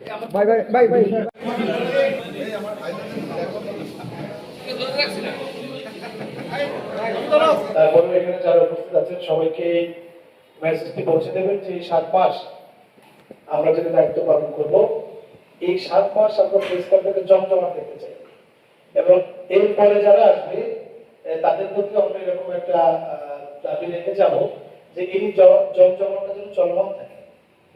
ভাই ভাই ভাই ভাই তারপরে এখানে যারা উপস্থিত আছেন সবাইকে মেসেজটি পৌঁছে দেবেন যে 7 মাস আমরা যে দায়িত্ব পালন করব, এই 7 মাস আমরা প্রেস ক্লাবটাকে জমজমাট দেখতে চাই এবং এরপরে যারা আসবে তাদের প্রতি আমরা এরকম একটা দাবি রেখে যাব যে এই জমজমাটটা যেন চলমান থাকে।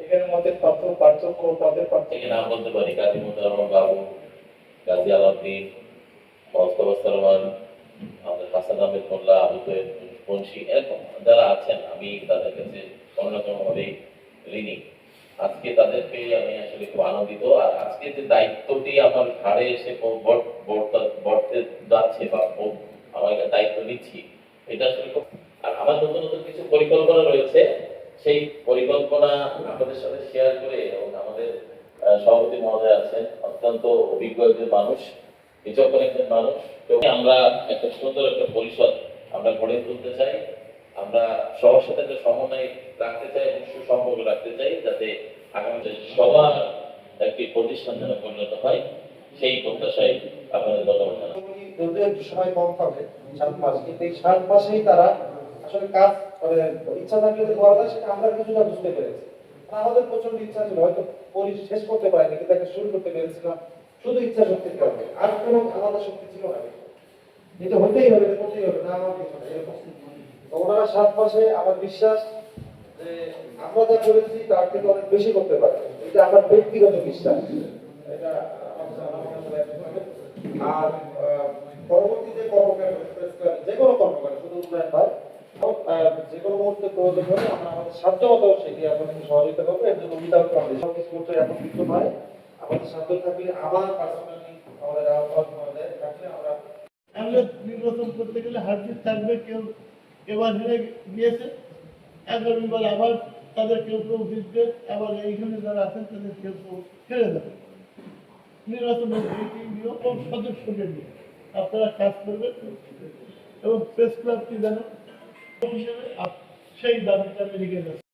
এখানে মতের পার্থক্য পদের পার্থক্য নাম বলতে পারি কাজী মুতাররহমান বাবু, গাজী আলাউদ্দিন, মোস্তফা রহমান, আমাদের হাসান আহমেদ মোল্লা, আবু তৈব বংশী, এরকম যারা আছেন আমি তাদের কাছে অন্যতমভাবে ঋণী। আজকে তাদেরকে আমি আসলে খুব আনন্দিত। আর আজকে যে দায়িত্বটি আমার ঘাড়ে এসে বর্তে যাচ্ছে বা আমার দায়িত্ব নিচ্ছি, এটা আসলে খুব, আর আমার নতুন নতুন কিছু পরিকল্পনা রয়েছে। সেই পরিকল্পনা আপনাদের সাথে শেয়ার করে, এবং আমাদের সভাপতি মহোদয় আছেন অত্যন্ত অভিজ্ঞ একজন মানুষ, বিচক্ষণ একজন মানুষ, তো আমরা একটা সুন্দর একটা পরিষদ আমরা গড়ে তুলতে চাই। আমরা সবার সাথে একটা সমন্বয় রাখতে চাই এবং সুসম্পর্ক রাখতে চাই, যাতে আগামীতে সবার একটি প্রতিষ্ঠান যেন পরিণত হয়, সেই প্রত্যাশায় আপনাদের ধন্যবাদ জানাই। যদিও একটু সময় কম পাবে 7 মাস, কিন্তু এই 7 মাসেই তারা আসলে কাজ করে। ইচ্ছা থাকলে যে করা যায় সেটা আমরা কিছুটা বুঝতে পেরেছি। আমাদের প্রচন্ড ইচ্ছা ছিল, হয়তো শেষ করতে পারিনি, কিন্তু একটা শুরু করতে পেরেছিলাম শুধু ইচ্ছা শক্তির কারণে, আর কোনো আলাদা শক্তি ছিল না। এটা হতেই হবে, এটা করতেই হবে, না আমার কিছু না এরকম। তো ওনারা 7 মাসে আমার বিশ্বাস যে আমরা যা করেছি তার থেকে অনেক বেশি করতে পারে, এটা আমার ব্যক্তিগত বিশ্বাস। এটা আর পরবর্তীতে কর্মকাণ্ড যে কোনো কর্মকাণ্ড শুধু উন্নয়ন নয়, যে কোনো মুহূর্তে প্রয়োজন হলে আমরা আমাদের সাধ্যমতো সেটি আপনাদের সহযোগিতা করবো। এর জন্য উইদাউট কন্ডিশন সব কিছু করতে এখন কিছু নয়, আমাদের সাধ্য থাকলে আবার পার্সোনালি আমাদের থাকলে আমরা নির্বাচন করতে গেলে হারজিত থাকবে। কেউ এবার হেরে গিয়েছে, আগামীবার আবার তাদের কেউ কেউ জিতবে, আবার এইখানে যারা আছেন তাদের কেউ কেউ হেরে যাবে। নির্বাচনের নিয়ম সদস্যকে নিয়ে আপনারা কাজ করবেন এবং প্রেস ক্লাবটি যেন হিসেবে সেই দাবিটা আমি রেখে যাচ্ছি।